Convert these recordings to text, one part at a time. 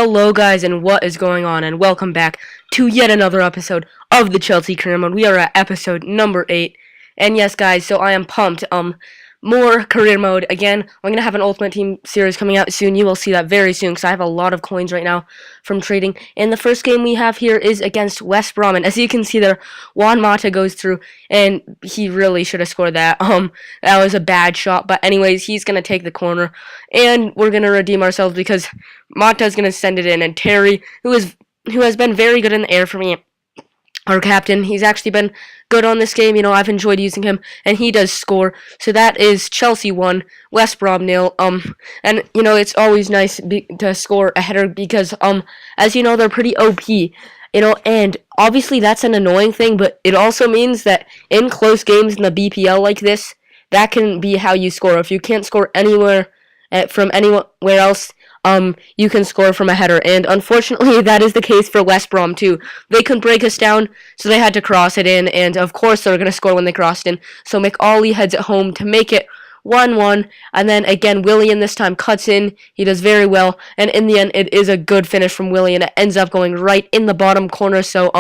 Hello guys, and what is going on, and welcome back to yet another episode of the Chelsea Career Mode. We are at episode number 8, and yes guys, so I am pumped. More career mode. Again, I'm going to have an Ultimate Team series coming out soon. You will see that very soon, because I have a lot of coins right now from trading. And the first game we have here is against West Brom, and as you can see there, Juan Mata goes through, and he really should have scored that. That was a bad shot, but anyways, he's going to take the corner, and we're going to redeem ourselves, because Mata's going to send it in, and Terry, who has been very good in the air for me, our captain, he's actually been good on this game. I've enjoyed using him, and he does score. So that is Chelsea 1, West Brom 0. And it's always nice to score a header because as you know, they're pretty OP. And obviously that's an annoying thing, but it also means that in close games in the BPL like this, that can be how you score. If you can't score anywhere from anywhere else, you can score from a header, and unfortunately that is the case for West Brom too. They couldn't break us down, so they had to cross it in, and of course they're going to score when they crossed in. So McAuley heads it home to make it 1-1, and then again Willian this time cuts in. He does very well, and in the end it is a good finish from Willian. It ends up going right in the bottom corner, so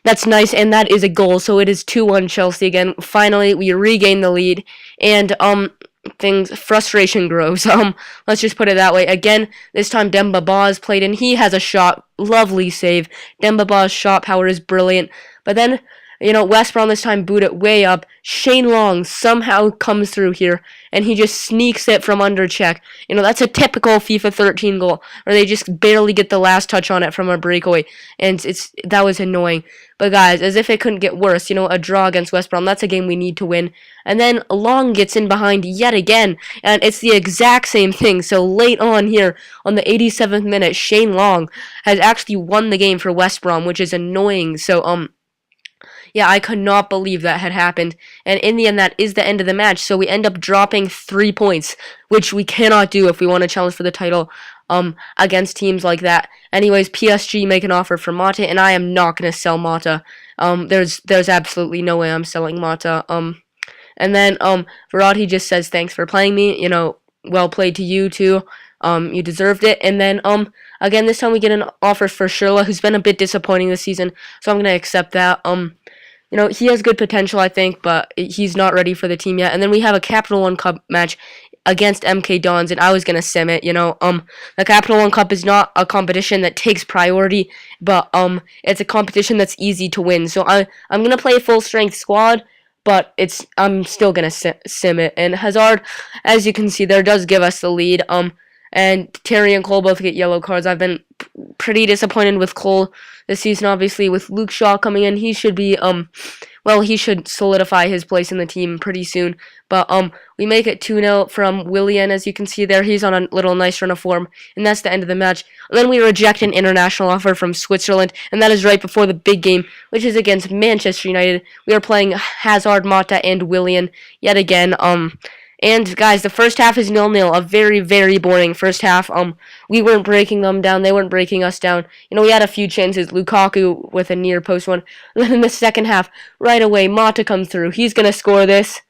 that's nice, and that is a goal. So it is 2-1 Chelsea again. Finally we regain the lead, and frustration grows. Let's just put it that way. Again, this time Demba Ba's played in. He has a shot. Lovely save. Demba Ba's shot power is brilliant. But then, West Brom this time boot it way up. Shane Long somehow comes through here, and he just sneaks it from under check. That's a typical FIFA 13 goal, where they just barely get the last touch on it from a breakaway, and that was annoying. But guys, as if it couldn't get worse, a draw against West Brom, that's a game we need to win. And then Long gets in behind yet again, and it's the exact same thing. So late on here, on the 87th minute, Shane Long has actually won the game for West Brom, which is annoying. So, yeah, I could not believe that had happened. And in the end, that is the end of the match. So we end up dropping 3 points, which we cannot do if we want to challenge for the title against teams like that. Anyways, PSG make an offer for Mata, and I am not going to sell Mata. There's absolutely no way I'm selling Mata. And then Verratti just says thanks for playing me. Well played to you too. You deserved it. And then again, this time we get an offer for Schürrle, who's been a bit disappointing this season, so I'm going to accept that. He has good potential, I think, but he's not ready for the team yet. And then we have a Capital One Cup match against MK Dons, and I was going to sim it. The Capital One Cup is not a competition that takes priority, but it's a competition that's easy to win. So I'm going to play a full-strength squad, but I'm still going to sim it. And Hazard, as you can see there, does give us the lead. And Terry and Cole both get yellow cards. I've been pretty disappointed with Cole this season, obviously. With Luke Shaw coming in, he should be, he should solidify his place in the team pretty soon. But we make it 2-0 from Willian, as you can see there. He's on a little nice run of form, and that's the end of the match. And then we reject an international offer from Switzerland, and that is right before the big game, which is against Manchester United. We are playing Hazard, Mata, and Willian yet again. And guys, the first half is 0-0, a very, very boring first half. We weren't breaking them down, they weren't breaking us down. We had a few chances, Lukaku with a near post one. And then in the second half, right away, Mata comes through. He's gonna score this.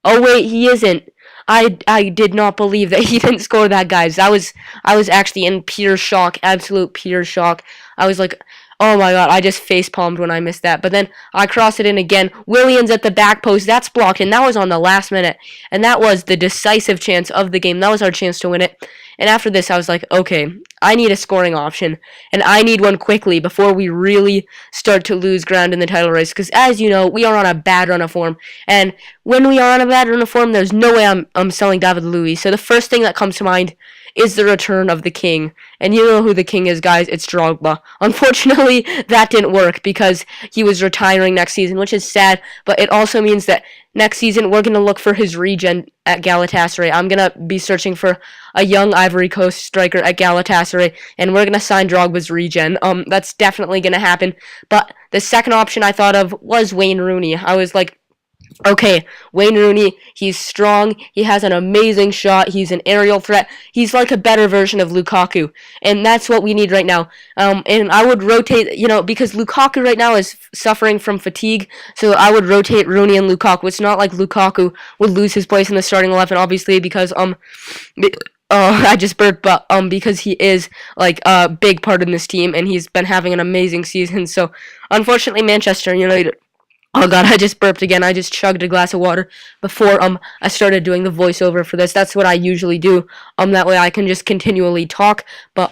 Oh wait, he isn't. I did not believe that he didn't score that, guys. I was actually in pure shock, absolute pure shock. I was like, oh my god, I just face-palmed when I missed that. But then I cross it in again. Williams at the back post. That's blocked, and that was on the last minute. And that was the decisive chance of the game. That was our chance to win it. And after this, I was like, okay, I need a scoring option. And I need one quickly before we really start to lose ground in the title race. Because as you know, we are on a bad run of form. And when we are on a bad run of form, there's no way I'm selling David Luiz. So the first thing that comes to mind is the return of the king. And you know who the king is, guys. It's Drogba. Unfortunately, that didn't work because he was retiring next season, which is sad. But it also means that next season we're going to look for his regen at Galatasaray. I'm going to be searching for a young Ivory Coast striker at Galatasaray, and we're going to sign Drogba's regen. That's definitely going to happen. But the second option I thought of was Wayne Rooney. I was like, okay, Wayne Rooney, he's strong, he has an amazing shot, he's an aerial threat, he's like a better version of Lukaku, and that's what we need right now. And I would rotate, because Lukaku right now is suffering from fatigue, so I would rotate Rooney and Lukaku. It's not like Lukaku would lose his place in the starting 11, obviously, because I just burped, but because he is like a big part in this team, and he's been having an amazing season. So unfortunately, Manchester United. Oh god, I just burped again. I just chugged a glass of water before I started doing the voiceover for this. That's what I usually do. That way I can just continually talk. But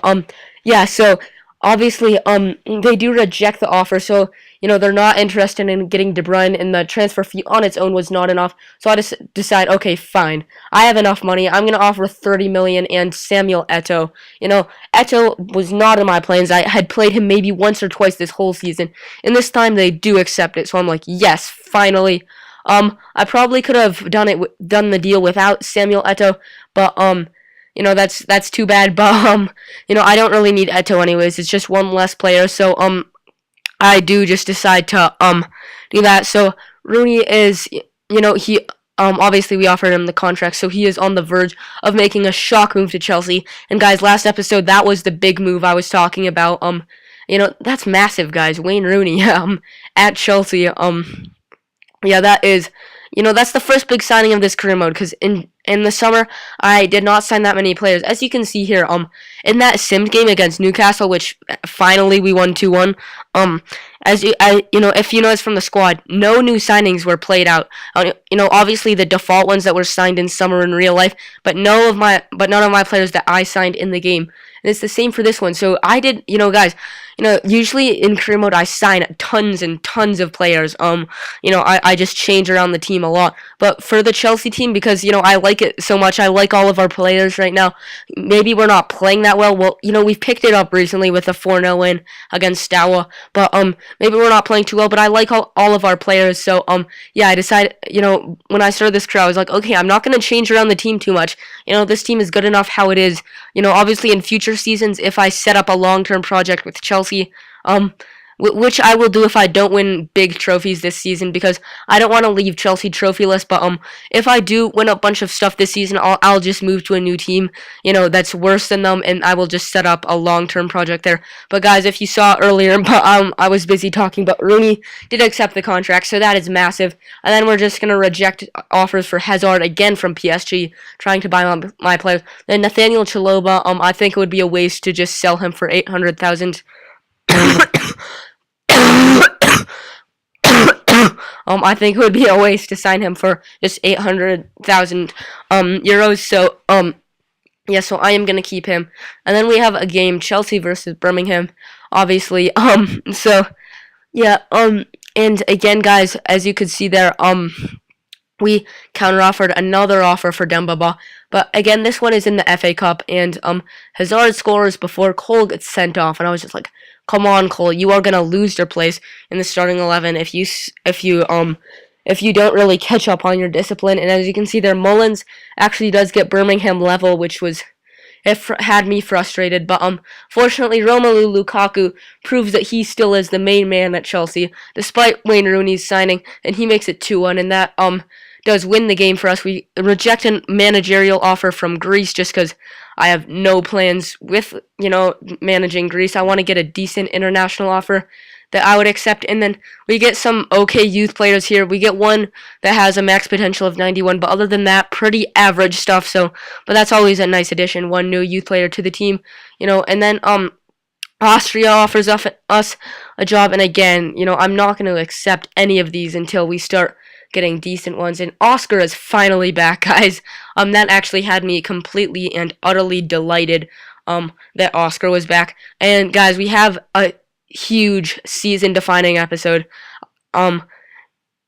yeah, so obviously they do reject the offer, so they're not interested in getting De Bruyne, and the transfer fee on its own was not enough. So I just decide, okay, fine. I have enough money. I'm gonna offer 30 million and Samuel Eto'o. Eto'o was not in my plans. I had played him maybe once or twice this whole season, and this time they do accept it. So I'm like, yes, finally. I probably could have done the deal without Samuel Eto'o, but that's too bad. But I don't really need Eto'o anyways. It's just one less player. So I do just decide to do that. So Rooney is, he obviously we offered him the contract, so he is on the verge of making a shock move to Chelsea. And guys, last episode that was the big move I was talking about. That's massive, guys. Wayne Rooney at Chelsea. Yeah, that is, that's the first big signing of this career mode, because in the summer, I did not sign that many players. As you can see here, in that Sims game against Newcastle, which finally we won 2-1, if you notice from the squad, no new signings were played out. Obviously the default ones that were signed in summer in real life, but none of my players that I signed in the game. And it's the same for this one. So I did, guys, usually in career mode I sign tons and tons of players. I just change around the team a lot. But for the Chelsea team, because I like it so much, I like all of our players right now. Maybe we're not playing that well. Well, we've picked it up recently with a 4-0 win against Stawa. But maybe we're not playing too well. But I like all of our players. So yeah, I decided, when I started this career, I was like, okay, I'm not gonna change around the team too much. This team is good enough how it is. Obviously in future seasons, if I set up a long-term project with Chelsea, which I will do if I don't win big trophies this season, because I don't want to leave Chelsea trophyless. But if I do win a bunch of stuff this season, I'll just move to a new team, that's worse than them, and I will just set up a long-term project there. But guys, if you saw earlier, I was busy talking, but Rooney did accept the contract, so that is massive. And then we're just gonna reject offers for Hazard again from PSG, trying to buy my players. Then Nathaniel Chaloba, I think it would be a waste to just sell him for 800,000. I think it would be a waste to sign him for just 800,000 euros. So yeah, so I am gonna keep him. And then we have a game, Chelsea versus Birmingham, obviously. So yeah, and again, guys, as you could see there, we counter-offered another offer for Dembaba. But again, this one is in the FA Cup, and Hazard scores before Cole gets sent off, and I was just like, come on, Cole, you are gonna lose your place in the starting 11 if you don't really catch up on your discipline. And as you can see there, Mullins actually does get Birmingham level, which had me frustrated. But fortunately, Romelu Lukaku proves that he still is the main man at Chelsea, despite Wayne Rooney's signing, and he makes it 2-1, and that does win the game for us. We reject a managerial offer from Greece just because I have no plans with, managing Greece. I want to get a decent international offer that I would accept. And then we get some okay youth players here. We get one that has a max potential of 91, but other than that, pretty average stuff. So, but that's always a nice addition, one new youth player to the team, and then Austria offers us a job, and again, I'm not going to accept any of these until we start getting decent ones. And Oscar is finally back, guys. That actually had me completely and utterly delighted that Oscar was back. And guys, we have a huge season-defining episode.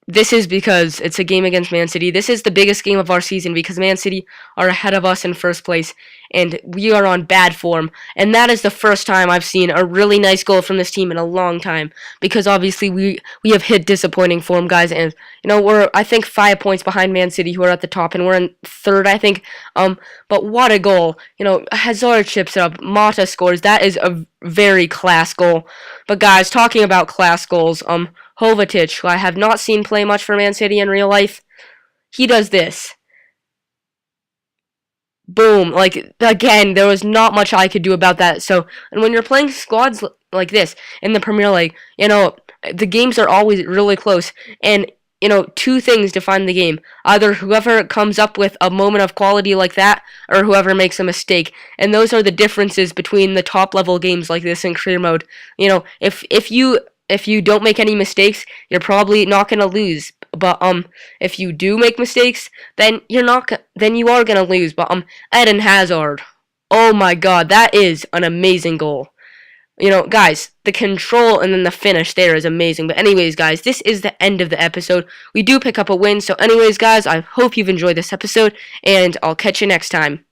This is because it's a game against Man City. This is the biggest game of our season because Man City are ahead of us in first place, and we are on bad form. And that is the first time I've seen a really nice goal from this team in a long time, because obviously we have hit disappointing form, guys. And we're, I think, 5 points behind Man City, who are at the top, and we're in third, I think. But what a goal! Hazard chips it up, Mata scores. That is a very class goal. But guys, talking about class goals, Kovacic, who I have not seen play much for Man City in real life, he does this. Boom. Like, again, there was not much I could do about that. So, and when you're playing squads like this in the Premier League, the games are always really close. And two things define the game. Either whoever comes up with a moment of quality like that, or whoever makes a mistake. And those are the differences between the top level games like this and career mode. If you don't make any mistakes, you're probably not gonna lose. But if you do make mistakes, then you are gonna lose. But Eden Hazard, oh my God, that is an amazing goal. Guys, the control and then the finish there is amazing. But anyways, guys, this is the end of the episode. We do pick up a win. So anyways, guys, I hope you've enjoyed this episode, and I'll catch you next time.